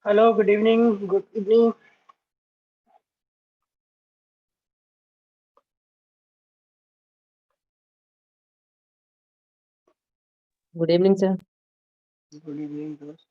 Hello, good evening. Good evening. Good evening, sir. Good evening, दोस्त.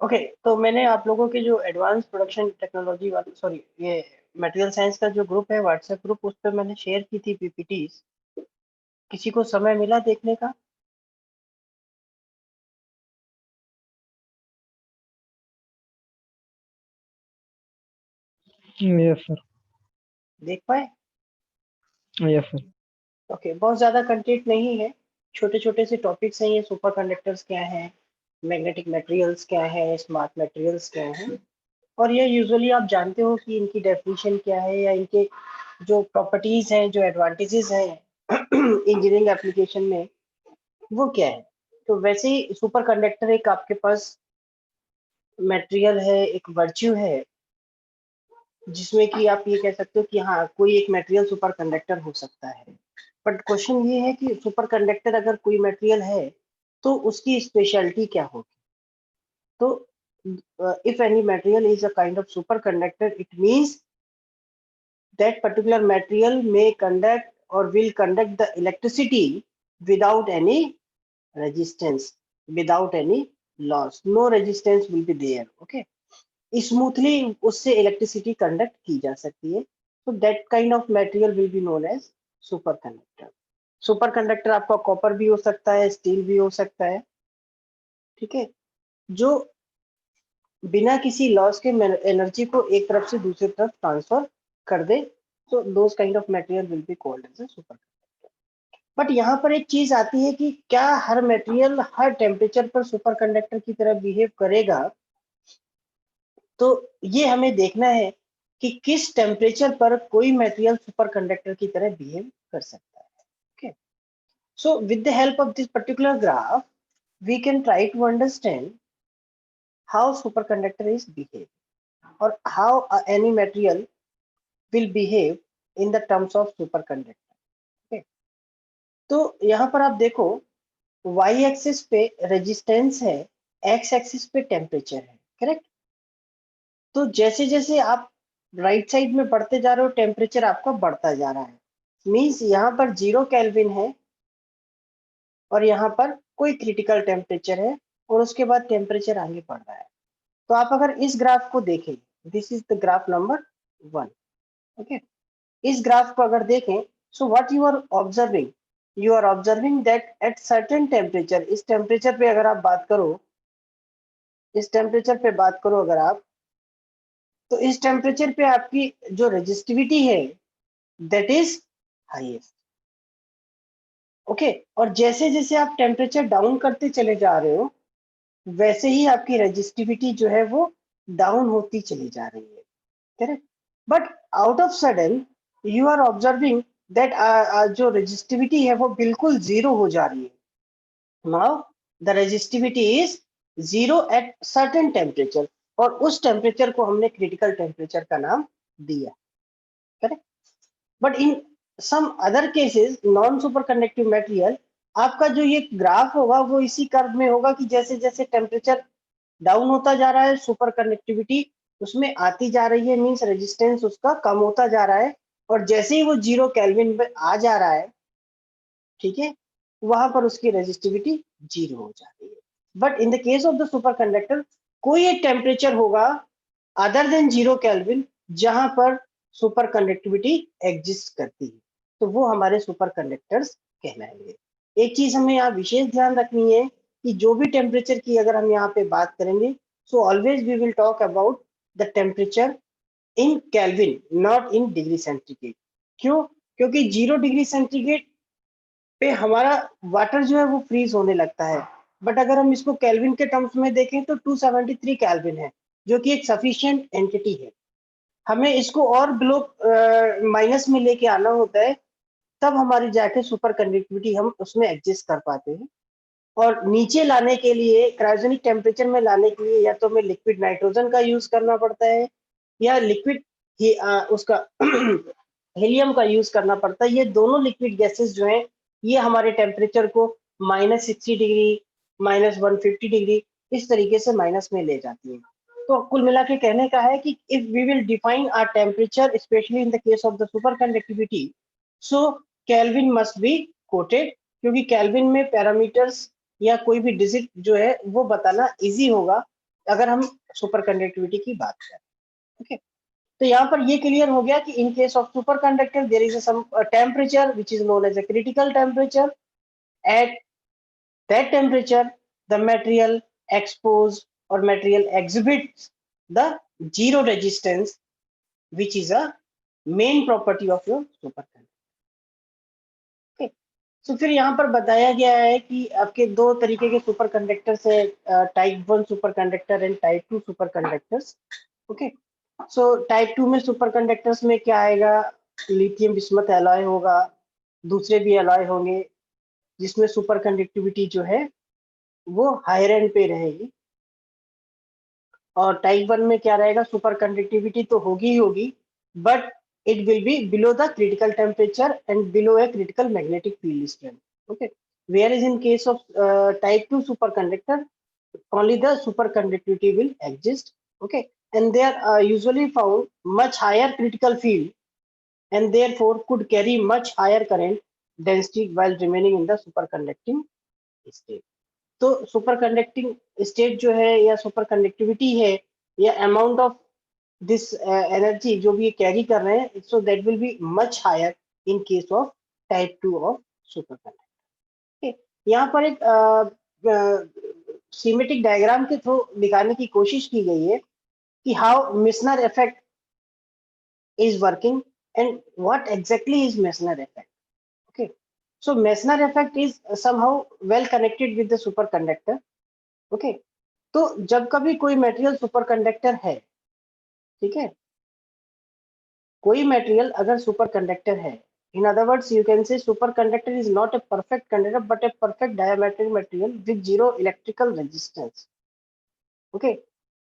Okay, तो मैंने आप लोगों के जो एडवांस प्रोडक्शन टेक्नोलॉजी वाला सॉरी ये मटेरियल साइंस का जो ग्रुप है व्हाट्सएप ग्रुप, उस पर मैंने शेयर की थी पीपीटीज. किसी को समय मिला देखने का? Yes sir. देख पाए? Yes sir. ओके, बहुत ज़्यादा कंटेंट नहीं है. छोटे छोटे से टॉपिक्स हैं. ये सुपर कंडक्टर्स क्या है, मैग्नेटिक मटेरियल्स क्या है, स्मार्ट मटेरियल्स क्या है, और ये यूजुअली आप जानते हो कि इनकी डेफिनेशन क्या है या इनके जो प्रॉपर्टीज हैं, जो एडवांटेजेस हैं इंजीनियरिंग एप्लीकेशन में, वो क्या है. तो वैसे ही सुपर कंडक्टर एक आपके पास मटेरियल है, एक वर्च्यू है, जिसमें कि आप ये कह सकते हो कि हाँ, कोई एक मटेरियल सुपर कंडक्टर हो सकता है. बट क्वेश्चन ये है कि सुपर कंडक्टर अगर कोई मटेरियल है तो उसकी स्पेशलिटी क्या होगी. तो if any material is a kind of super conductor, it means that particular material may conduct or will conduct the electricity without any resistance, without any loss. No resistance will be there. Okay. Smoothly उससे electricity conduct की जा सकती है. So that kind of material will be known as superconductor. Superconductor आपका copper भी हो सकता है, स्टील भी हो सकता है. ठीक है, जो बिना किसी लॉस के एनर्जी को एक तरफ से दूसरी तरफ ट्रांसफर कर दे. तो those kind of material will be called as a super. But यहाँ पर एक चीज आती है कि क्या हर मटेरियल हर टेम्परेचर पर सुपर कंडक्टर की तरह बिहेव करेगा. तो ये हमें देखना है कि किस टेम्परेचर पर कोई मटेरियल सुपर कंडक्टर की तरह बिहेव कर सकता है. Okay, so with the help of this particular graph we can try to understand how superconductor is behave और how any material will behave in the terms of superconductor. Okay. तो यहाँ पर आप देखो, y axis पे resistance है, x axis पे temperature है. करेक्ट. तो जैसे जैसे आप राइट साइड में बढ़ते जा रहे हो, टेम्परेचर आपका बढ़ता जा रहा है. मींस यहाँ पर 0 केल्विन है और यहाँ पर कोई क्रिटिकल टेम्परेचर है और उसके बाद टेम्परेचर आगे बढ़ रहा है. तो आप अगर इस ग्राफ को देखें, this is the graph number 1. Okay, इस ग्राफ को अगर देखें, so what you are observing that at certain temperature, इस टेम्परेचर पे अगर आप बात करो, इस टेम्परेचर पे बात करो अगर आप, तो इस टेम्परेचर पे आपकी जो रेजिस्टिविटी है दैट इज हाईएस्ट. ओके, और जैसे जैसे आप टेम्परेचर डाउन करते चले जा रहे हो, वैसे ही आपकी रेजिस्टिविटी जो है वो डाउन होती चली जा रही है. Correct. But out of sudden you are observing that जो रेजिस्टिविटी है वो बिल्कुल जीरो हो जा रही है. Now the resistivity is zero at certain temperature, और उस टेम्परेचर को हमने क्रिटिकल टेम्परेचर का नाम दिया. Correct. But in some other cases non super conductive material, आपका जो ये ग्राफ होगा वो इसी कर्व में होगा कि जैसे जैसे टेम्परेचर डाउन होता जा रहा है, सुपर कंडक्टिविटी उसमें आती जा रही है, मींस रेजिस्टेंस उसका कम होता जा रहा है, और जैसे ही वो 0 केल्विन पे आ जा रहा है ठीक है, वहां पर उसकी रेजिस्टिविटी 0 हो जाती है। But in the case of the super conductor कोई एक टेम्परेचर होगा अदर देन 0 केल्विन जहां पर सुपर कंडक्टिविटी एग्जिस्ट करती है, तो वो हमारे सुपर कंडक्टर्स कहलाएंगे। एक चीज हमें यहाँ विशेष ध्यान रखनी है कि जो भी टेम्परेचर की अगर हम यहाँ पे बात करेंगे, so always we will talk about the temperature in kelvin, not in degree centigrade. क्यों? क्योंकि 0 डिग्री सेंटीग्रेड पे हमारा वाटर जो है वो फ्रीज होने लगता है, बट अगर हम इसको केल्विन के टर्म्स में देखें तो 273 केल्विन है, जो कि एक सफिशिएंट एंटिटी है। हमें इसको और बिलो माइनस में लेके आना होता है, तब हमारी जाके सुपर कंडक्टिविटी हम उसमें एडजस्ट कर पाते हैं। और नीचे लाने के लिए, क्रायोजेनिक टेम्परेचर में लाने के लिए, या तो हमें लिक्विड नाइट्रोजन का यूज करना पड़ता है या लिक्विड उसका हीलियम का यूज करना पड़ता है। ये दोनों लिक्विड गैसेस जो हैं ये हमारे टेम्परेचर को -60 डिग्री, -150 डिग्री इस तरीके से माइनस में ले जाती है। तो कुल मिला के कहने का है कि if we will define our temperature specially in the case of the super conductivity, so kelvin must be quoted, क्योंकि केल्विन में पैरामीटर्स या कोई भी डिजिट जो है वो बताना इजी होगा अगर हम सुपर कंडक्टिविटी की बात करें। ओके, तो यहाँ पर ये क्लियर हो गया कि in case of super conductor there is some temperature which is known as a critical temperature. At that temperature the material expose और material exhibits the zero resistance, which is a main property of your superconductor. Okay, so फिर यहाँ पर बताया गया है कि आपके दो तरीके के सुपर कंडक्टर्स है, type 1 super conductor and type 2 super conductors. Okay, so type 2 में सुपर कंडक्टर्स में क्या आएगा, लिथियम बिस्मथ एलॉय होगा, दूसरे भी एलॉय होंगे जिसमें सुपर कंडक्टिविटी जो है वो हायर एंड पे रहेगी। और टाइप 1 में क्या रहेगा, सुपर कंडक्टिविटी तो होगी ही होगी, but it will be below the critical temperature and below a critical magnetic field strength. Okay, whereas in case of type 2 superconductor, only the superconductivity will exist. Okay, and they are usually found much higher critical field and therefore could carry much higher current density while remaining in the superconducting state. तो superconducting state जो है या superconductivity है या amount of this energy जो भी ये carry कर रहे हैं, so that will be much higher in case of type 2 of superconductor. Okay, यहाँ पर एक सीमेटिक डायग्राम के थ्रू दिखाने की कोशिश की गई है कि how Meissner effect is working and what exactly is Meissner effect. Okay, so Meissner effect is somehow well connected with the superconductor. Okay, तो जब कभी कोई मटेरियल सुपरकंडक्टर है, ठीक है, कोई मटेरियल अगर सुपर कंडक्टर है, in other words you can say superconductor is not a perfect conductor but a perfect diametric material with zero electrical resistance. Okay,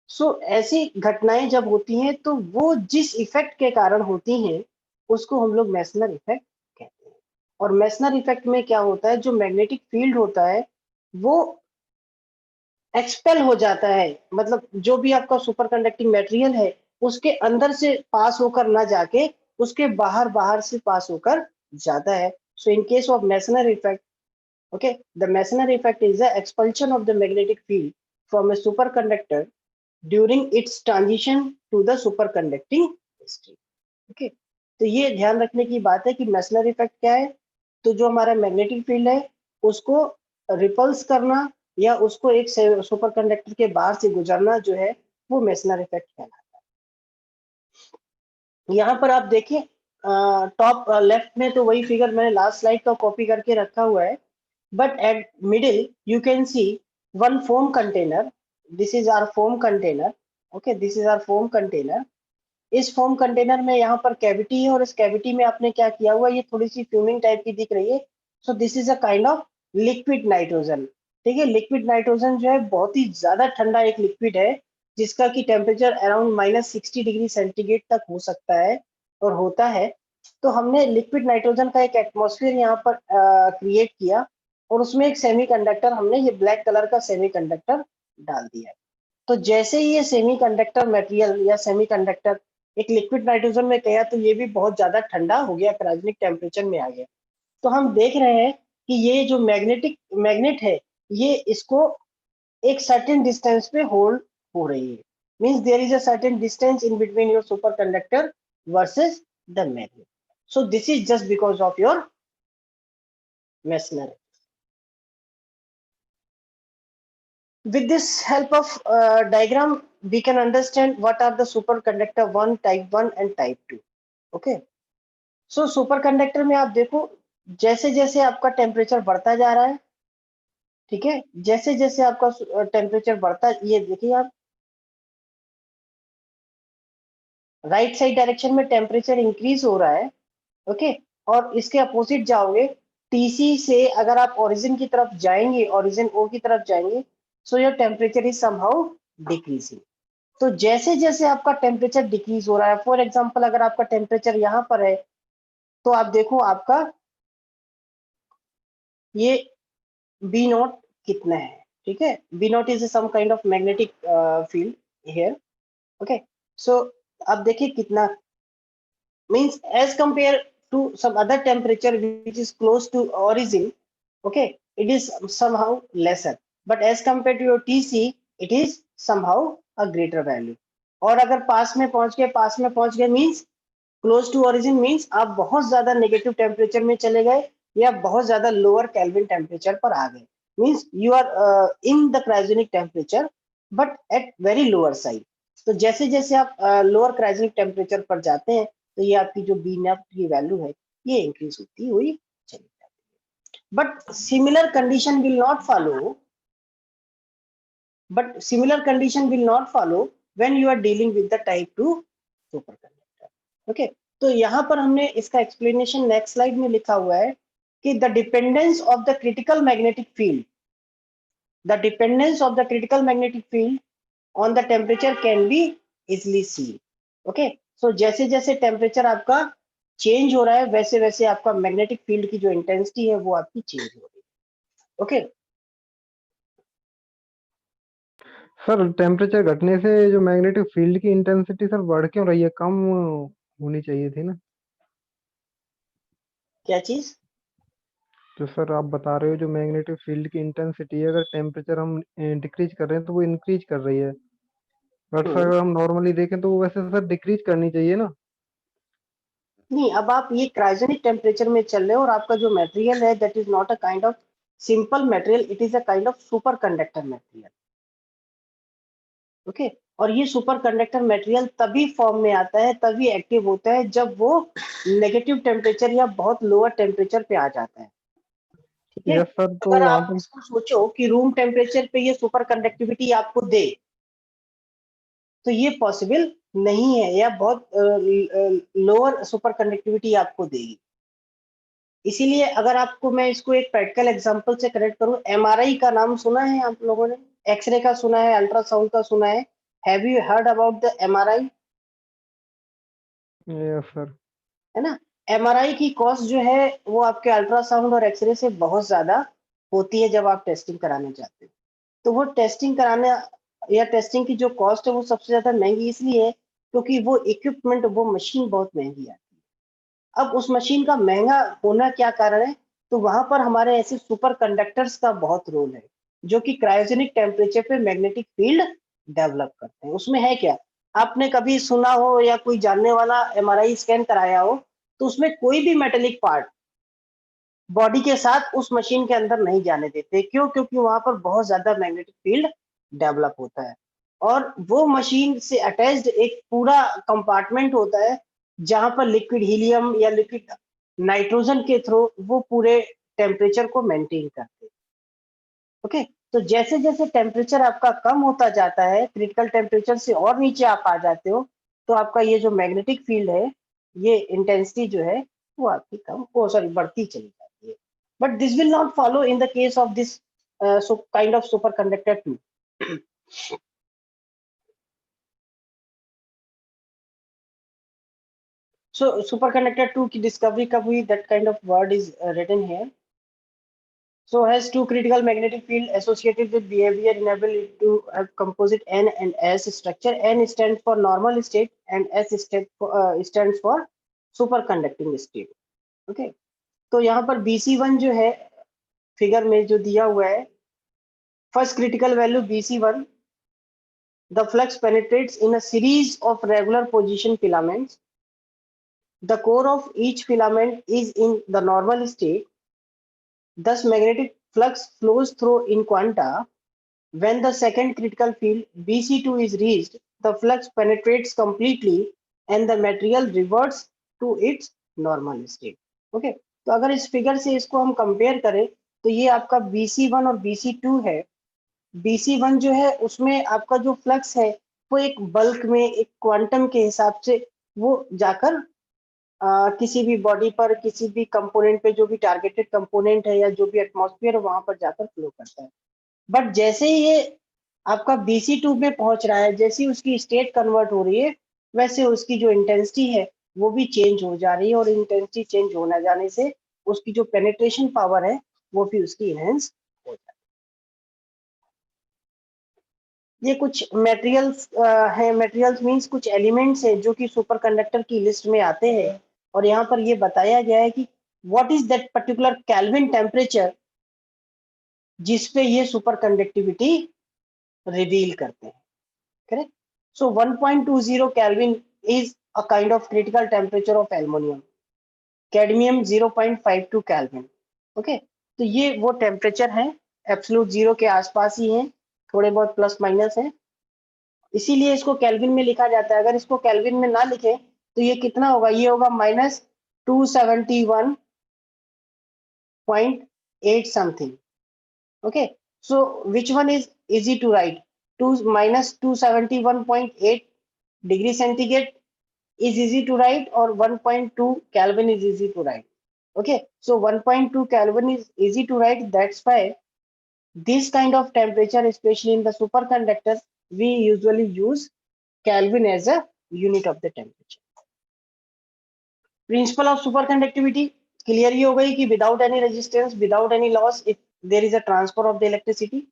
so ऐसी घटनाएं जब होती हैं तो वो जिस इफेक्ट के कारण होती हैं उसको हम लोग मेसनर इफेक्ट कहते हैं। और मेसनर इफेक्ट में क्या होता है, जो मैग्नेटिक फील्ड होता है वो एक्सपेल हो जाता है, मतलब जो भी आपका सुपर कंडक्टिंग मटेरियल है उसके अंदर से पास होकर ना जाके उसके बाहर बाहर से पास होकर जाता है। So in case of Meissner effect, okay, the Meissner effect is the expulsion of the magnetic field from a superconductor during its transition to the superconducting state. Okay, तो ये ध्यान रखने की बात है कि मेसनर इफेक्ट क्या है, तो जो हमारा मैग्नेटिक फील्ड है उसको रिपल्स करना या उसको एक सुपर कंडक्टर के बाहर से गुजरना जो है वो मेसनर इफेक्ट कहलाता है। यहाँ पर आप देखें टॉप लेफ्ट में तो वही फिगर मैंने लास्ट स्लाइड का कॉपी करके रखा हुआ है, but at middle you can see one foam container. This is our foam container. Okay, this is our foam container. इस फोम कंटेनर में यहाँ पर कैविटी है और इस कैविटी में आपने क्या किया हुआ, ये थोड़ी सी फ्यूमिंग टाइप की दिख रही है। सो this is a kind of liquid nitrogen. ठीक है, लिक्विड नाइट्रोजन जो है बहुत ही ज्यादा ठंडा एक लिक्विड है जिसका कि टेम्परेचर अराउंड -60 डिग्री सेंटीग्रेड तक हो सकता है और होता है। तो हमने लिक्विड नाइट्रोजन का एक एटमॉस्फेयर यहाँ पर क्रिएट किया और उसमें एक सेमीकंडक्टर, हमने ये ब्लैक कलर का सेमीकंडक्टर डाल दिया। तो जैसे ही ये सेमीकंडक्टर मटेरियल या सेमीकंडक्टर एक लिक्विड नाइट्रोजन में गया तो ये भी बहुत ज्यादा ठंडा हो गया, क्रायोजेनिक टेम्परेचर में आ गया। तो हम देख रहे हैं कि ये जो मैग्नेट है ये इसको एक सर्टेन डिस्टेंस पे होल्ड हो रही है, means there is a certain distance in between your super conductor versus the magnet. So this is just because of your masonry. With this help of diagram, we can understand what are the superconductor 1, type 1 and type 2. Okay. So superconductor में आप देखो जैसे जैसे आपका temperature बढ़ता जा रहा है, ठीक है, जैसे जैसे आपका टेम्परेचर बढ़ता है, ये देखिए आप राइट साइड डायरेक्शन में टेम्परेचर इंक्रीज हो रहा है. ओके. और इसके अपोजिट जाओगे, टीसी से अगर आप ओरिजिन की तरफ जाएंगे, ओरिजिन ओ की तरफ जाएंगे, so your temperature is somehow decreasing. तो जैसे जैसे आपका टेम्परेचर डिक्रीज हो रहा है, फॉर एग्जांपल अगर आपका टेम्परेचर यहाँ पर है तो आप देखो आपका ये बी नॉट कितना है, ठीक है. B naught is some kind of magnetic field here. Okay. So अब देखिए कितना, means as compare to some other temperature which is close to origin, okay, it is somehow lesser, but as compare to your TC it is somehow a greater value. और अगर पास में पहुंच गए means close to origin, means आप बहुत ज्यादा negative temperature में चले गए या बहुत ज्यादा लोअर केल्विन टेम्परेचर पर आ गए, means you are in the cryogenic temperature but at very lower side. तो जैसे जैसे आप लोअर क्रायोजेनिक टेम्परेचर पर जाते हैं तो ये आपकी जो बी नेट की वैल्यू है ये इंक्रीज होती हुई चली जाती है. But similar condition will not follow, when you are dealing with the type 2 superconductor. Okay. तो यहाँ पर हमने इसका एक्सप्लेनेशन नेक्स्ट स्लाइड में लिखा हुआ है कि the dependence of the critical magnetic field on the temperature can be easily see. Okay. So जैसे जैसे टेम्परेचर आपका चेंज हो रहा है वैसे वैसे आपका मैग्नेटिक फील्ड की जो इंटेंसिटी है वो आपकी चेंज हो रही है. ओके. सर टेम्परेचर घटने से जो मैग्नेटिक फील्ड की इंटेंसिटी सर बढ़ क्यों रही है, कम होनी चाहिए थी ना. क्या चीज? तो सर आप बता रहे हो जो मैग्नेटिक फील्ड की इंटेंसिटी है, अगर टेम्परेचर हम डिक्रीज कर रहे हैं तो वो इंक्रीज कर रही है, बट सर अगर हम नॉर्मली देखें तो वो वैसे सर डिक्रीज करनी चाहिए ना. नहीं, अब आप ये क्रायोजेनिक टेम्परेचर में चल रहे हो और आपका जो मटेरियल है that is not a kind of simple material, it is a kind of super conductor material. Okay. और ये सुपर कंडक्टर मटेरियल तभी फॉर्म में आता है, तभी एक्टिव होता है जब वो नेगेटिव टेम्परेचर या बहुत लोअर टेम्परेचर पे आ जाता है. ठीक है. Yes sir. तो अगर वहां आप पर इसको सोचो कि रूम टेम्परेचर पे ये सुपर कंडक्टिविटी आपको दे तो ये पॉसिबल नहीं है, या बहुत लोअर सुपर कंडक्टिविटी आपको देगी. इसीलिए अगर आपको मैं इसको एक प्रैक्टिकल एग्जांपल से कनेक्ट करूं, एमआरआई का नाम सुना है आप लोगों ने? एक्सरे का सुना है, अल्ट्रासाउंड का सुना है? Have you heard about the MRI? Yes sir. है ना. एमआरआई की कॉस्ट जो है वो आपके अल्ट्रासाउंड और एक्सरे से बहुत ज्यादा होती है जब आप टेस्टिंग कराने जाते हो. तो वो टेस्टिंग कराने या टेस्टिंग की जो कॉस्ट है वो सबसे ज्यादा महंगी इसलिए है क्योंकि वो इक्विपमेंट, वो मशीन बहुत महंगी है. अब उस मशीन का महंगा होना क्या कारण है? तो वहां पर हमारे ऐसे सुपर कंडक्टर्स का बहुत रोल है जो कि क्रायोजेनिक टेम्परेचर पे मैग्नेटिक फील्ड डेवलप करते हैं. उसमें है क्या, आपने कभी सुना हो या कोई जानने वाला एमआरआई स्कैन कराया हो तो उसमें कोई भी मेटेलिक पार्ट बॉडी के साथ उस मशीन के अंदर नहीं जाने देते. क्यों? क्योंकि वहां पर बहुत ज्यादा मैग्नेटिक फील्ड डेवलप होता है और वो मशीन से अटैच्ड एक पूरा कंपार्टमेंट होता है जहां पर लिक्विड हीलियम या लिक्विड नाइट्रोजन के थ्रू वो पूरे टेम्परेचर को मेंटेन करते हैं. ओके. तो जैसे जैसे टेम्परेचर आपका कम होता जाता है, क्रिटिकल टेम्परेचर से और नीचे आप आ जाते हो, तो आपका ये जो मैग्नेटिक फील्ड है, ये इंटेंसिटी जो है वो आपकी बढ़ती चली जाती है. But this will not follow in the case of this kind of super conductor 2. So superconductor 2 की डिस्कवरी कब हुई? That kind of word is written here. So has two critical magnetic field associated with behavior enable it to have composite N and S structure. N stands for normal state and S stands for superconducting state. Okay. तो यहाँ पर BC1 जो है figure में जो दिया हुआ है, first critical value BC1, the flux penetrates in a series of regular position filaments. The core of each filament is in the normal state. Thus, magnetic flux flows through in quanta. When the second critical field BC2 is reached, the flux penetrates completely and the material reverts to its normal state. Okay, तो अगर इस figure से इसको हम compare करें तो ये आपका BC1 और BC2 है। BC1 जो है उसमें आपका जो फ्लक्स है वो एक बल्क में, एक क्वांटम के हिसाब से वो जाकर किसी भी बॉडी पर, किसी भी कंपोनेंट पे, जो भी टारगेटेड कंपोनेंट है या जो भी एटमॉस्फेयर है वहां पर जाकर फ्लो करता है। बट जैसे ही ये आपका BC2 में पहुंच रहा है, जैसे ही उसकी स्टेट कन्वर्ट हो रही है, वैसे उसकी जो इंटेंसिटी है वो भी चेंज हो जा रही है, और इंटेंसिटी चेंज होने जाने से उसकी जो पेनिट्रेशन पावर है वो भी उसकी इनहेंस हो जाती है। ये कुछ मटेरियल्स है, मटेरियल्स मींस कुछ एलिमेंट्स है जो कि सुपर कंडक्टर की लिस्ट में आते हैं, और यहाँ पर ये बताया गया है कि what is that particular kelvin temperature जिसपे ये सुपर कंडक्टिविटी रिवील करते हैं। Correct? So 1.20 Kelvin is a kind of critical temperature of aluminum. Cadmium 0.52 Kelvin. Okay? तो ये वो टेम्परेचर है, एब्सोल्यूट जीरो के आसपास ही है, थोड़े बहुत प्लस माइनस है, इसीलिए इसको केल्विन में लिखा जाता है। अगर इसको केल्विन में ना लिखे तो ये कितना होगा, ये होगा -271.8 something. Okay, so which one is easy to write? -271.8 degree centigrade is easy to write, or 1.2 Kelvin is easy to write. Okay, so 1.2 Kelvin is easy to write. That's why this kind of temperature, especially in the superconductors, we usually use Kelvin as a unit of the temperature. Principle of superconductivity clear ही हो गई कि without any resistance, without any loss, if there is a transfer of the electricity,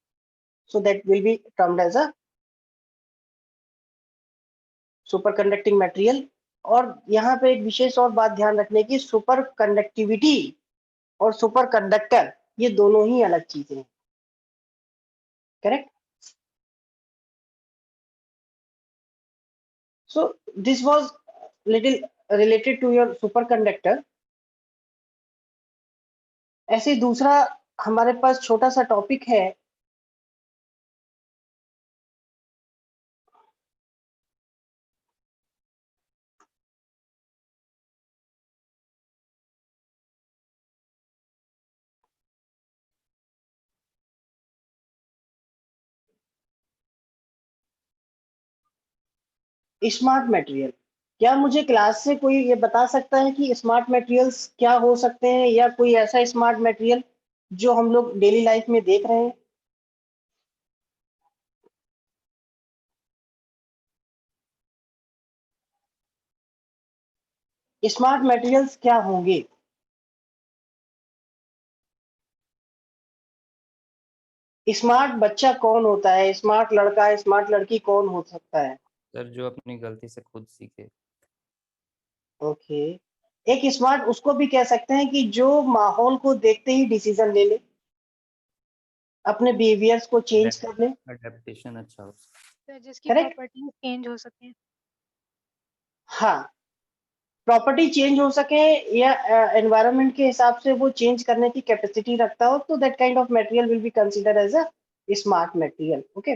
so that will be termed as a superconducting material. और यहाँ पे एक विशेष और बात ध्यान रखने की, सुपर कंडक्टिविटी और सुपर कंडक्टर ये दोनों ही अलग चीजें हैं। Correct? So this was little related to your super conductor. ऐसे दूसरा हमारे पास छोटा सा टॉपिक है, स्मार्ट मटेरियल। क्या मुझे क्लास से कोई ये बता सकता है कि स्मार्ट मटेरियल्स क्या हो सकते हैं, या कोई ऐसा स्मार्ट मटेरियल जो हम लोग डेली लाइफ में देख रहे हैं? स्मार्ट मटेरियल्स क्या होंगे? स्मार्ट बच्चा कौन होता है? स्मार्ट लड़का, स्मार्ट लड़की कौन हो सकता है? सर जो अपनी गलती से खुद सीखे। ओके, एक स्मार्ट उसको भी कह सकते हैं कि जो माहौल को देखते ही डिसीजन ले ले, अपने बिहेवियर्स को चेंज कर ले। अडेप्टेशन अच्छा हो। सर जिसकी Correct? प्रॉपर्टीज चेंज हो सके। हाँ, प्रॉपर्टी चेंज हो सके या एनवायरनमेंट के हिसाब से वो चेंज करने की कैपेसिटी रखता हो, तो that kind of material will be consider as a smart material. Okay,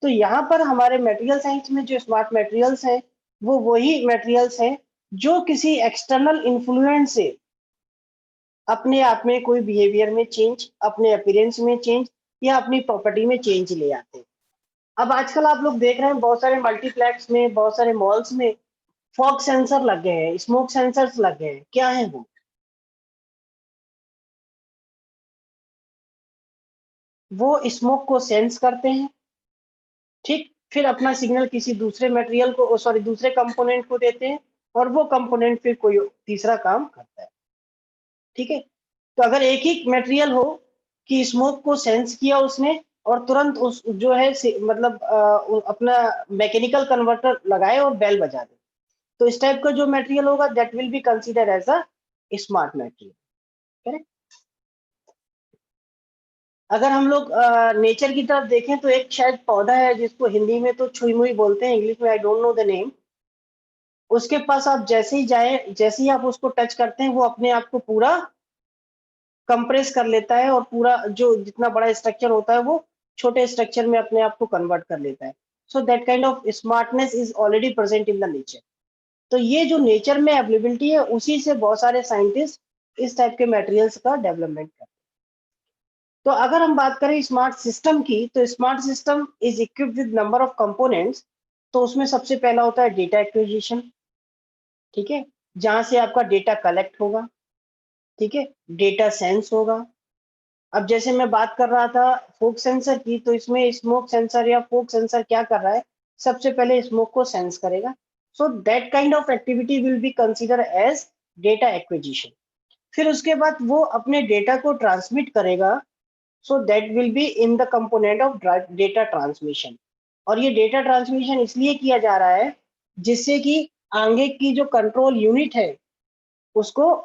तो यहाँ पर हमारे मटेरियल साइंस में जो स्मार्ट मटेरियल्स हैं वो वही मटेरियल्स हैं जो किसी एक्सटर्नल इन्फ्लुएंस से अपने आप में कोई बिहेवियर में चेंज, अपने अपीयरेंस में चेंज या अपनी प्रॉपर्टी में चेंज ले आते हैं। अब आजकल आप लोग देख रहे हैं बहुत सारे मल्टीप्लेक्स में, बहुत सारे मॉल्स में फॉग सेंसर लग गए हैं, स्मोक सेंसर्स लग गए हैं। क्या है वो स्मोक को सेंस करते हैं, ठीक, फिर अपना सिग्नल किसी दूसरे मटेरियल को, सॉरी दूसरे कंपोनेंट को देते हैं, और वो कंपोनेंट फिर कोई तीसरा काम करता है। ठीक है, तो अगर एक ही मटेरियल हो कि स्मोक को सेंस किया उसने और तुरंत उस जो है मतलब अपना मैकेनिकल कन्वर्टर लगाए और बेल बजा दे, तो इस टाइप का जो मटेरियल होगा that will be consider as a smart material. Correct? अगर हम लोग नेचर की तरफ देखें तो एक शायद पौधा है जिसको हिंदी में तो छुई मुई बोलते हैं, इंग्लिश में I don't know the name. उसके पास आप जैसे ही जाए, जैसे ही आप उसको टच करते हैं, वो अपने आप को पूरा कंप्रेस कर लेता है और पूरा जो जितना बड़ा स्ट्रक्चर होता है वो छोटे स्ट्रक्चर में अपने आप को कन्वर्ट कर लेता है। So that kind of smartness is already present in the nature. तो ये जो नेचर में अवेलेबिलिटी है, उसी से बहुत सारे साइंटिस्ट इस टाइप के मटेरियल्स का डेवलपमेंट करते हैं। तो अगर हम बात करें स्मार्ट सिस्टम की, तो smart system is equipped with number of components. तो उसमें सबसे पहला होता है डेटा एक्विजिशन, ठीक है, जहां से आपका डेटा कलेक्ट होगा, ठीक है, डेटा सेंस होगा। अब जैसे मैं बात कर रहा था फोक सेंसर की, तो इसमें स्मोक सेंसर या फोक सेंसर क्या कर रहा है, सबसे पहले स्मोक को सेंस करेगा। So that kind of activity will be consider as data acquisition. फिर उसके बाद वो अपने डेटा को ट्रांसमिट करेगा, so that will be in the component of data transmission. और ये डेटा ट्रांसमिशन इसलिए किया जा रहा है जिससे कि आगे की जो कंट्रोल यूनिट है उसको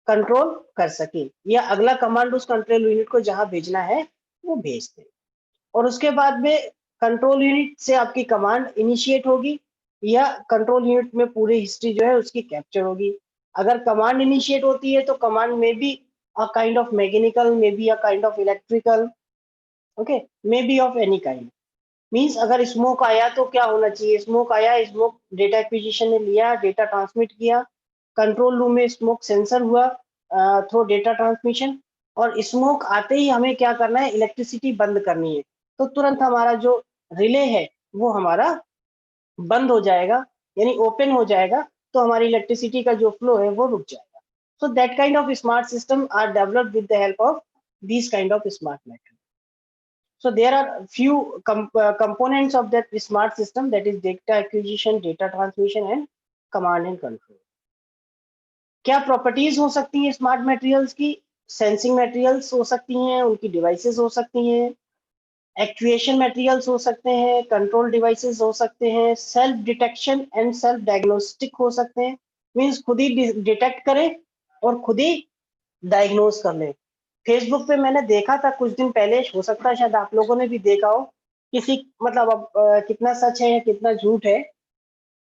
कंट्रोल कर सके, या अगला कमांड उस कंट्रोल यूनिट को जहां भेजना है वो भेज दे। और उसके बाद में कंट्रोल यूनिट से आपकी कमांड इनिशिएट होगी, या कंट्रोल यूनिट में पूरी हिस्ट्री जो है उसकी कैप्चर होगी। अगर कमांड इनिशिएट होती है तो कमांड में भी a kind of mechanical, may be a kind of electrical, okay, may be of any kind. Means अगर स्मोक आया तो क्या होना चाहिए, स्मोक आया, स्मोक डेटा एक्विजिशन ने लिया, डेटा ट्रांसमिट किया, कंट्रोल रूम में स्मोक सेंसर हुआ थ्रू डेटा ट्रांसमिशन। और स्मोक आते ही हमें क्या करना है, इलेक्ट्रिसिटी बंद करनी है। तो तुरंत हमारा जो रिले है वो हमारा बंद हो जाएगा, यानी ओपन हो जाएगा, तो हमारी इलेक्ट्रिसिटी का जो फ्लो है वो रुक जाएगा। So that kind of smart system are developed with the help of this kind of smart method. So there are few components of that smart system, that is data acquisition, data transmission and command and control. क्या properties हो सकती हैं smart materials की? Sensing materials हो सकती हैं, उनकी devices हो सकती हैं, एक्चुएशन मटेरियल्स हो सकते हैं, कंट्रोल डिवाइसेस हो सकते हैं, self detection and self diagnostic हो सकते हैं। मीन्स खुद ही डिटेक्ट करें और खुद ही डायग्नोज कर लें। फेसबुक पे मैंने देखा था कुछ दिन पहले, हो सकता है शायद आप लोगों ने भी देखा हो, किसी मतलब अब कितना सच है या कितना झूठ है,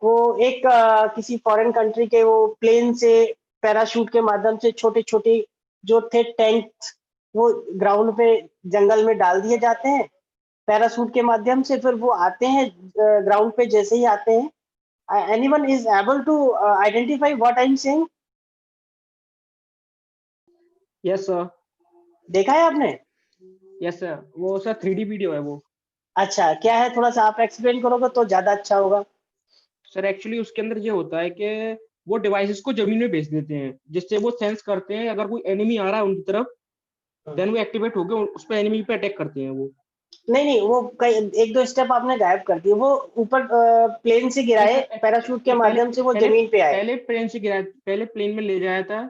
वो एक किसी फॉरेन कंट्री के वो प्लेन से पैराशूट के माध्यम से छोटे छोटे जो थे टैंक, वो ग्राउंड पे जंगल में डाल दिए जाते हैं पैराशूट के माध्यम से। फिर वो आते हैं ग्राउंड पे, जैसे ही आते हैं, anyone is able to identify what I am saying? Yes sir. देखा है आपने? यस सर, वो सर 3D वीडियो है वो। अच्छा, क्या है, थोड़ा सा आप एक्सप्लेन करोगे तो ज्यादा अच्छा होगा। सर एक्चुअली उसके अंदर ये होता है कि वो डिवाइसेस को जमीन में भेज देते हैं, जिससे वो सेंस करते हैं अगर कोई एनिमी आ रहा है उनकी तरफ, देन वो एक्टिवेट होकर उस पर एनिमी पे अटैक करते हैं वो। नहीं, वो कई एक दो स्टेप आपने गायब कर दिए। वो ऊपर प्लेन से गिराए, पैराशूट के माध्यम से वो जमीन पे आए। पहले प्लेन से गिराया, पहले प्लेन में ले जाया था,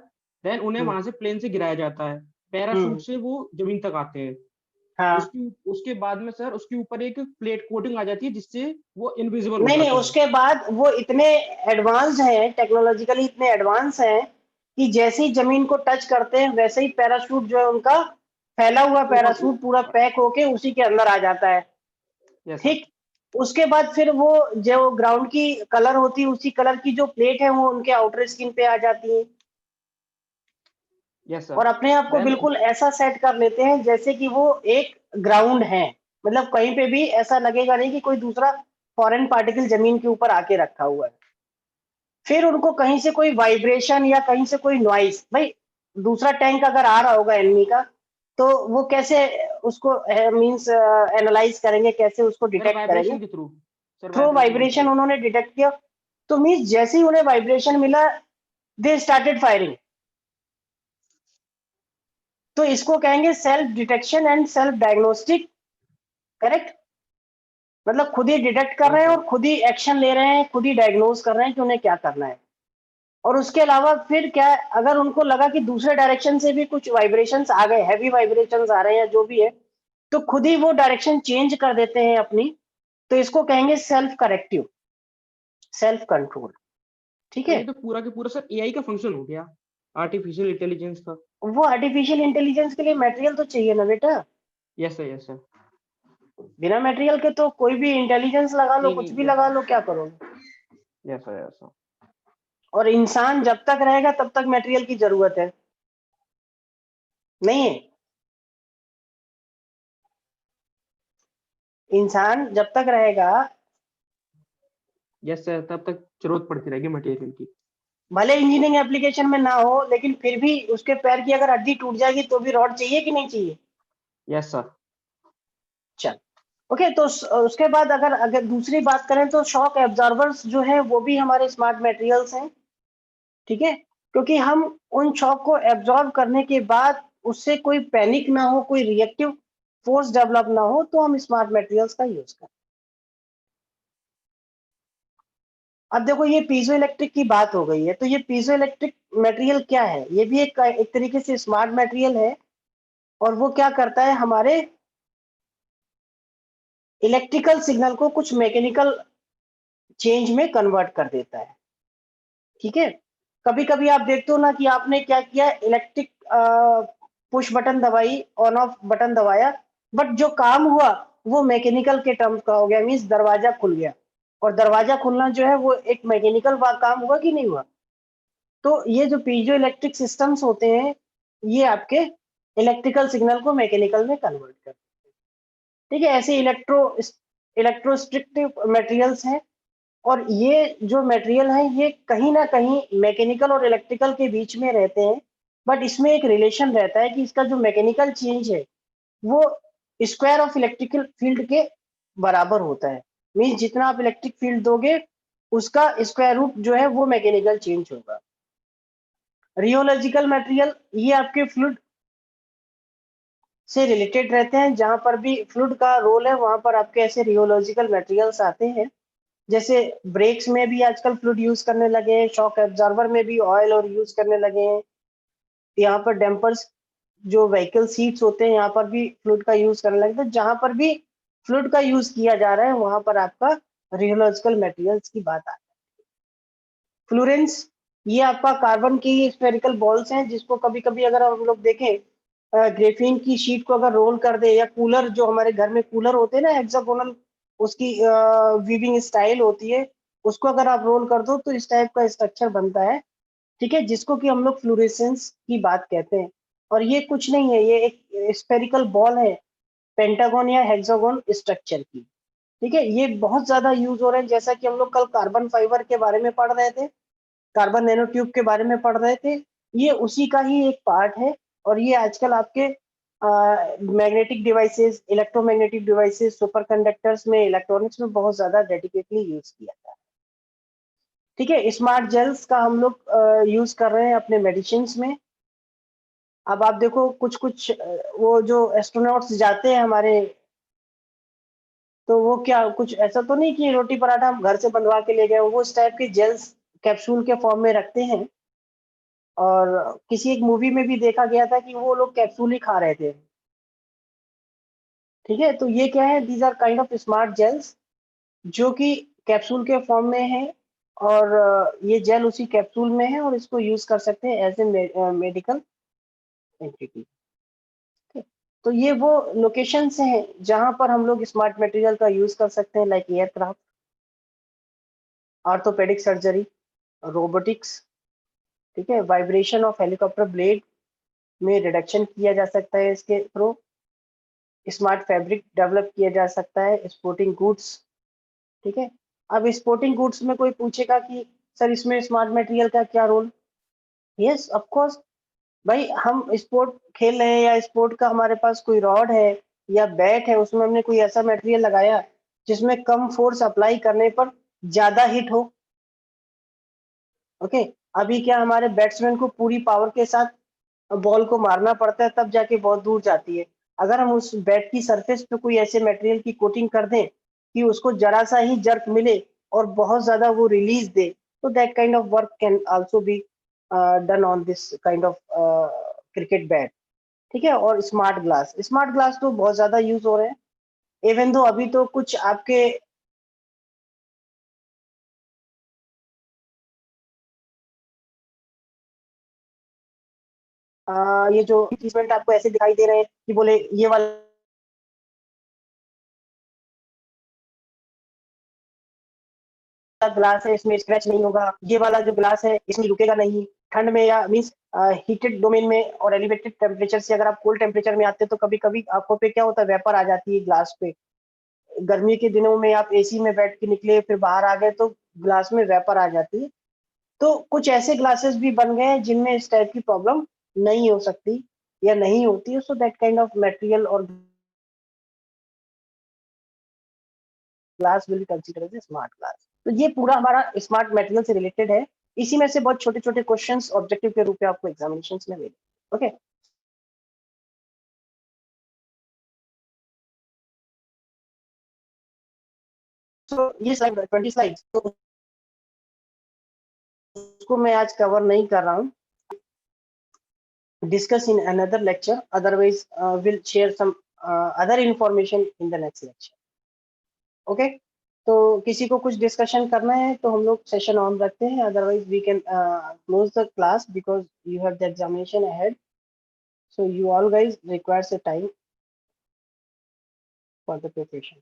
देन उन्हें वहां से प्लेन से गिराया जाता है, पैराशूट से वो जमीन तक आते हैं। हाँ, उसके बाद में सर उसके ऊपर एक प्लेट कोटिंग आ जाती है जिससे वो इनविजिबल हो नहीं, जाता है। उसके बाद वो इतने एडवांस हैं, टेक्नोलॉजिकली इतने एडवांस हैं कि जैसे ही जमीन को टच करते हैं वैसे ही पैराशूट जो है उनका फैला हुआ पैराशूट पूरा पैक होके उसी के अंदर आ जाता है। Yes sir. ठीक, उसके बाद फिर वो जो ग्राउंड की कलर होती है, उसी कलर की जो प्लेट है वो उनके आउटर स्किन पे आ जाती है, यस सर। और अपने आप को Then- बिल्कुल ऐसा सेट कर लेते हैं जैसे कि वो एक ग्राउंड है। मतलब कहीं पे भी ऐसा लगेगा नहीं कि कोई दूसरा फॉरेन पार्टिकल जमीन के ऊपर आके रखा हुआ है। फिर उनको कहीं से कोई वाइब्रेशन या कहीं से कोई नॉइज, भाई दूसरा टैंक अगर आ रहा होगा एनिमी का, तो वो कैसे उसको मींस एनालाइज करेंगे, कैसे उसको डिटेक्ट करेंगे? वाइब्रेशन के थ्रू सर, थ्रू वाइब्रेशन उन्होंने डिटेक्ट किया। तो मींस जैसे ही उन्हें वाइब्रेशन मिला, दे स्टार्टेड फायरिंग। तो इसको कहेंगे self detection and self diagnostic, correct? मतलब खुद ही डिटेक्ट कर रहे हैं और खुद ही एक्शन ले रहे हैं, खुद ही डायग्नोज कर रहे हैं कि उन्हें क्या करना है। और उसके अलावा फिर क्या, अगर उनको लगा कि दूसरे डायरेक्शन से भी कुछ वाइब्रेशंस आ गए, हैवी वाइब्रेशंस आ रहे हैं जो भी है, तो खुद ही वो डायरेक्शन चेंज कर देते हैं अपनी। तो इसको कहेंगे सेल्फ करेक्टिव, सेल्फ कंट्रोल, ठीक है? ये तो पूरा के पूरा सर एआई का फंक्शन हो गया, आर्टिफिशियल इंटेलिजेंस का। वो आर्टिफिशियल इंटेलिजेंस के लिए मटेरियल तो चाहिए ना बेटा। Yes sir, yes sir. बिना मटेरियल के तो कोई भी इंटेलिजेंस लगा लो, नहीं, कुछ नहीं, भी yes, लगा sir. लो, क्या करोगे? Yes sir, yes sir. और इंसान जब तक रहेगा तब तक मटेरियल की जरूरत है, नहीं है? इंसान जब तक रहेगा, यस सर, तब तक जरूरत पड़ती रहेगी मटेरियल की। भले इंजीनियरिंग एप्लीकेशन में ना हो, लेकिन फिर भी उसके पैर की अगर हड्डी टूट जाएगी तो भी रॉड चाहिए कि नहीं चाहिए? Yes sir. चल, ओके। तो उसके बाद अगर दूसरी बात करें तो शॉक एब्जॉर्बर्स जो है वो भी हमारे स्मार्ट मटेरियल्स हैं, ठीक है? क्योंकि हम उन शॉक को एब्जॉर्ब करने के बाद उससे कोई पैनिक ना हो, कोई रिएक्टिव फोर्स डेवलप ना हो, तो हम स्मार्ट मटेरियल्स का यूज करें। अब देखो, ये पीजो इलेक्ट्रिक की बात हो गई है, तो ये पीजो इलेक्ट्रिक मटेरियल क्या है? ये भी एक तरीके से स्मार्ट मटेरियल है, और वो क्या करता है, हमारे इलेक्ट्रिकल सिग्नल को कुछ मैकेनिकल चेंज में कन्वर्ट कर देता है, ठीक है? कभी कभी आप देखते हो ना कि आपने क्या किया, इलेक्ट्रिक पुश बटन दबाई, ऑन ऑफ बटन दबाया, बट जो काम हुआ वो मैकेनिकल के टर्म्स का हो गया, मीन्स दरवाजा खुल गया। और दरवाजा खुलना जो है वो एक मैकेनिकल काम हुआ कि नहीं हुआ? तो ये जो पीजो इलेक्ट्रिक सिस्टम्स होते हैं, ये आपके इलेक्ट्रिकल सिग्नल को मैकेनिकल में कन्वर्ट करते हैं, ठीक है? ऐसे इलेक्ट्रोस्ट्रिक्टिव मटेरियल्स हैं, और ये जो मटेरियल है ये कहीं ना कहीं मैकेनिकल और इलेक्ट्रिकल के बीच में रहते हैं, बट इसमें एक रिलेशन रहता है कि इसका जो मैकेनिकल चेंज है वो स्क्वायर ऑफ इलेक्ट्रिकल फील्ड के बराबर होता है। मीन्स जितना आप इलेक्ट्रिक फील्ड दोगे उसका स्क्वायर रूट जो है वो मैकेनिकल चेंज होगा। रियोलॉजिकल मटेरियल, ये आपके फ्लूइड से रिलेटेड रहते हैं, जहां पर भी फ्लूइड का रोल है वहां पर आपके ऐसे रियोलॉजिकल मटेरियल्स आते हैं। जैसे ब्रेक्स में भी आजकल फ्लूइड यूज करने लगे हैं, शॉक एब्जॉर्बर में भी ऑयल और यूज करने लगे हैं, यहाँ पर डैम्पर्स जो व्हीकल सीट्स होते हैं यहाँ पर भी फ्लूइड का यूज करने लगे। तो जहां पर भी फ्लूइड का यूज किया जा रहा है वहां पर आपका रियोलॉजिकल मटेरियल्स की बात आती है। फ्लोरेंस, ये आपका कार्बन की स्फेरिकल बॉल्स हैं, जिसको कभी कभी अगर हम लोग देखें, ग्रेफीन की शीट को अगर रोल कर दे, या कूलर जो हमारे घर में कूलर होते हैं ना हेक्सागोनल, उसकी वीविंग स्टाइल होती है, उसको अगर आप रोल कर दो तो इस टाइप का स्ट्रक्चर बनता है, ठीक है? जिसको कि हम लोग फ्लोरेसेंस की बात कहते हैं। और ये कुछ नहीं है, ये एक स्फेरिकल बॉल है, पेंटागन या हेक्सागोन स्ट्रक्चर की, ठीक है? ये बहुत ज्यादा यूज हो रहे हैं, जैसा कि हम लोग कल कार्बन फाइबर के बारे में पढ़ रहे थे, कार्बन नैनो ट्यूब के बारे में पढ़ रहे थे, ये उसी का ही एक पार्ट है। और ये आजकल आपके magnetic devices, electromagnetic devices, super conductors में, इलेक्ट्रॉनिक्स में बहुत ज्यादा डेडिकेटली यूज किया जाता है, ठीक है? स्मार्ट जेल्स का हम लोग यूज कर रहे हैं अपने मेडिसिन में। अब आप देखो, कुछ कुछ वो जो एस्ट्रोनॉट्स जाते हैं हमारे, तो वो क्या, कुछ ऐसा तो नहीं कि रोटी पराठा हम घर से बनवा के ले गए, वो इस टाइप के जेल्स कैप्सूल के फॉर्म में रखते हैं। और किसी एक मूवी में भी देखा गया था कि वो लोग कैप्सूल ही खा रहे थे, ठीक है? तो ये क्या है, these are kind of smart gels जो कि कैप्सूल के फॉर्म में है, और ये जेल उसी कैप्सूल में है, और इसको यूज कर सकते हैं एज ए मेडिकल एंटिटी। तो ये वो लोकेशंस हैं जहां पर हम लोग स्मार्ट मटेरियल का यूज कर सकते हैं, like aircraft, orthopaedic surgery, robotics, ठीक है? वाइब्रेशन ऑफ हेलीकॉप्टर ब्लेड में रिडक्शन किया जा सकता है इसके थ्रू। स्मार्ट फैब्रिक डेवलप किया जा सकता है, स्पोर्टिंग गुड्स, ठीक है? अब स्पोर्टिंग गुड्स में कोई पूछेगा कि सर इसमें स्मार्ट मटेरियल का क्या रोल? Yes, of course. भाई, हम स्पोर्ट खेल रहे हैं, या स्पोर्ट का हमारे पास कोई रॉड है या बैट है, उसमें हमने कोई ऐसा मटेरियल लगाया जिसमें कम फोर्स अप्लाई करने पर ज्यादा हिट हो, ओके? अभी क्या, हमारे बैट्समैन को पूरी पावर के साथ बॉल को मारना पड़ता है, तब जाके बहुत दूर जाती है। अगर हम उस बैट की सरफेस पे कोई ऐसे मटेरियल की कोटिंग कर दें कि उसको जरा सा ही जर्क मिले और बहुत ज्यादा वो रिलीज दे, तो that kind of work can also be done on this kind of cricket bat, ठीक है? और स्मार्ट ग्लास तो बहुत ज्यादा यूज हो रहे हैं, इवन दो अभी तो कुछ आपके ये जो इक्विपमेंट आपको ऐसे दिखाई दे रहे हैं कि बोले ये वाला ग्लास है इसमें स्क्रैच नहीं होगा, ये वाला जो ग्लास है इसमें रुकेगा नहीं। ठंड में या मीन्स हीटेड डोमेन में और एलिवेटेड टेम्परेचर से अगर आप कोल्ड टेम्परेचर में आते हैं तो कभी-कभी आँखों पे क्या होता है, वेपर आ जाती है ग्लास पे। गर्मी के दिनों में आप एसी में बैठ के निकले फिर बाहर आ गए तो ग्लास में वेपर आ जाती है। तो कुछ ऐसे ग्लासेस भी बन गए हैं जिनमें इस टाइप की प्रॉब्लम नहीं हो सकती या नहीं होती है, so that kind of material और glass will consider as smart glass. तो ये पूरा हमारा स्मार्ट मटेरियल से रिलेटेड है। इसी में से बहुत छोटे-छोटे क्वेश्चंस ऑब्जेक्टिव के रूप में आपको एग्जामिनेशंस में मिलेंगे। ओके। तो ये स्लाइड 20 स्लाइड्स तो उसको मैं आज कवर नहीं कर रहा हूँ। Discuss in another lecture, otherwise we'll share some other information in the next lecture. Okay, तो किसी को कुछ डिस्कशन करना है तो हम लोग सेशन ऑन रखते हैं, otherwise we can close the class because you have the examination ahead, so you all guys requires a time for the preparation.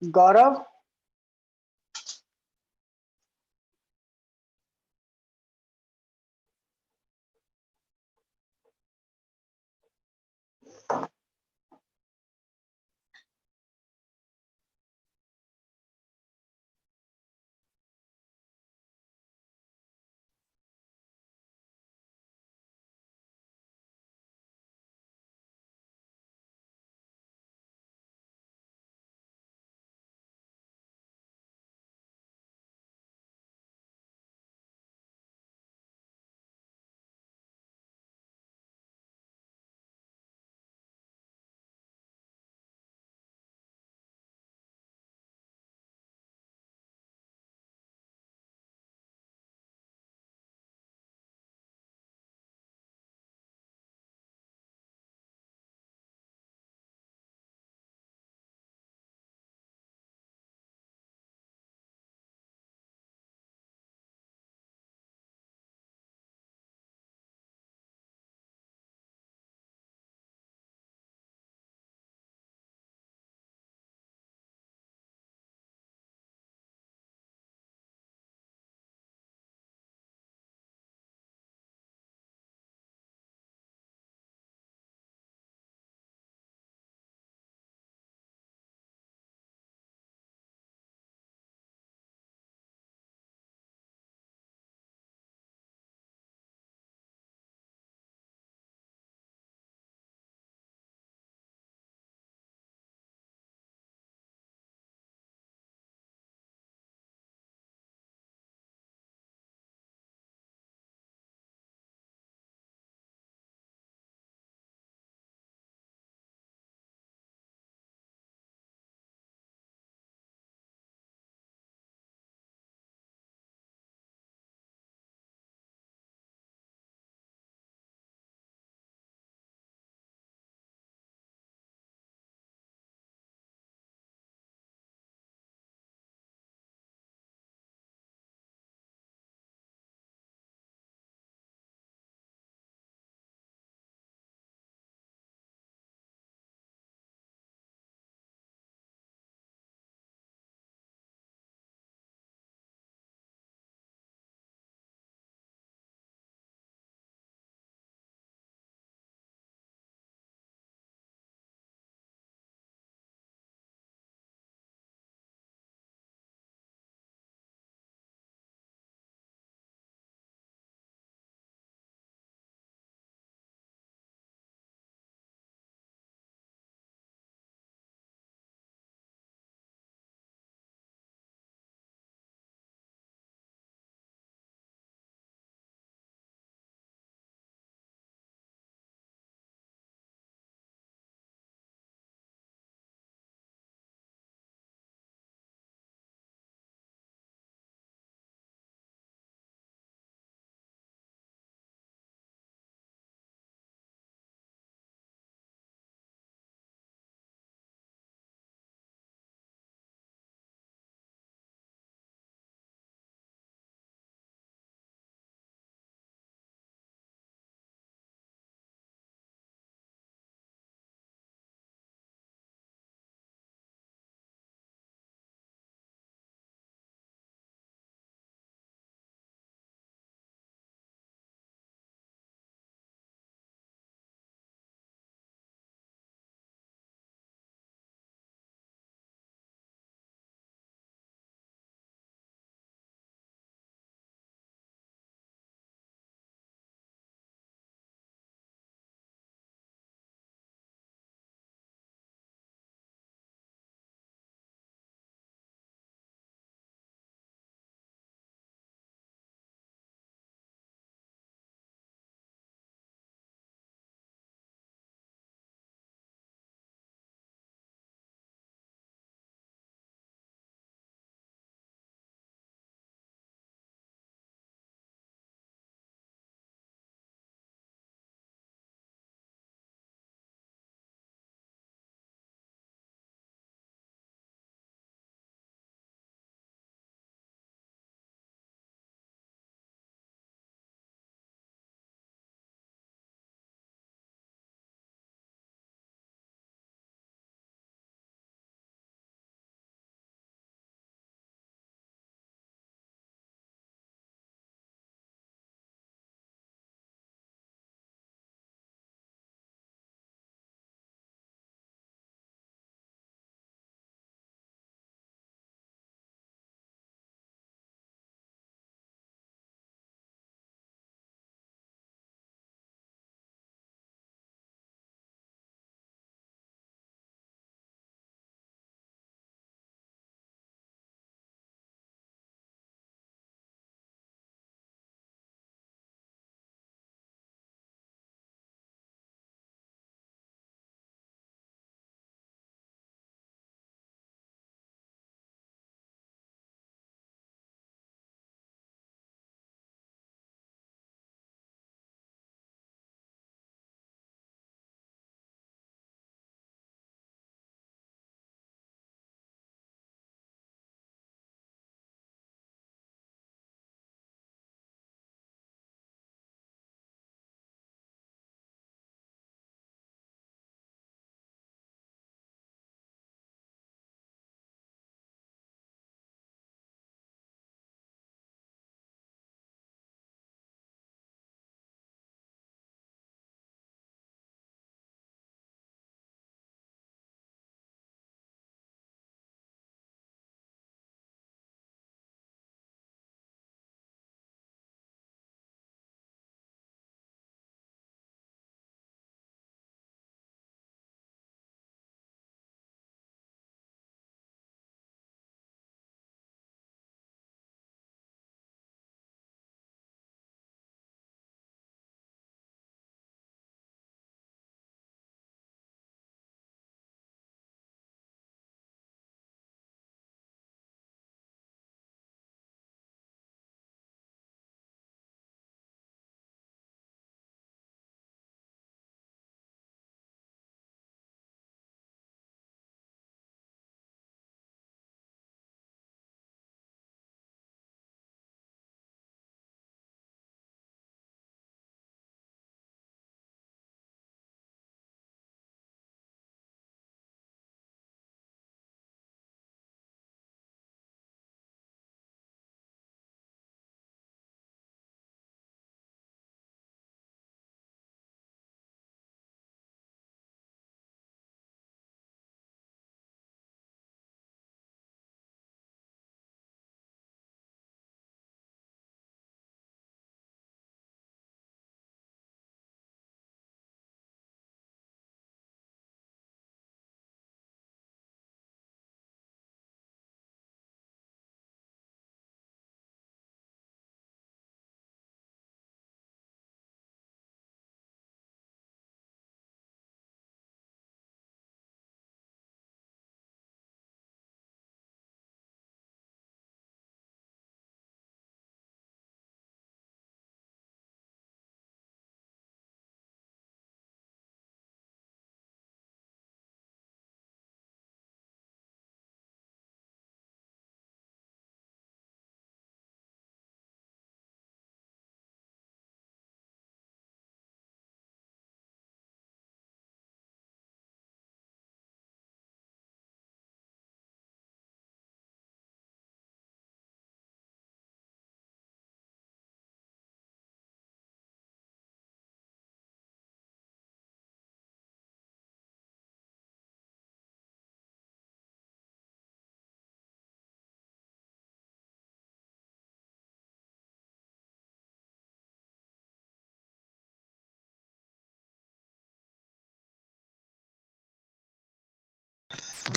Gaurav,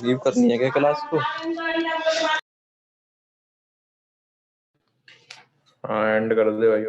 leave करनी है क्या क्लास को? हाँ एंड कर दे भाई।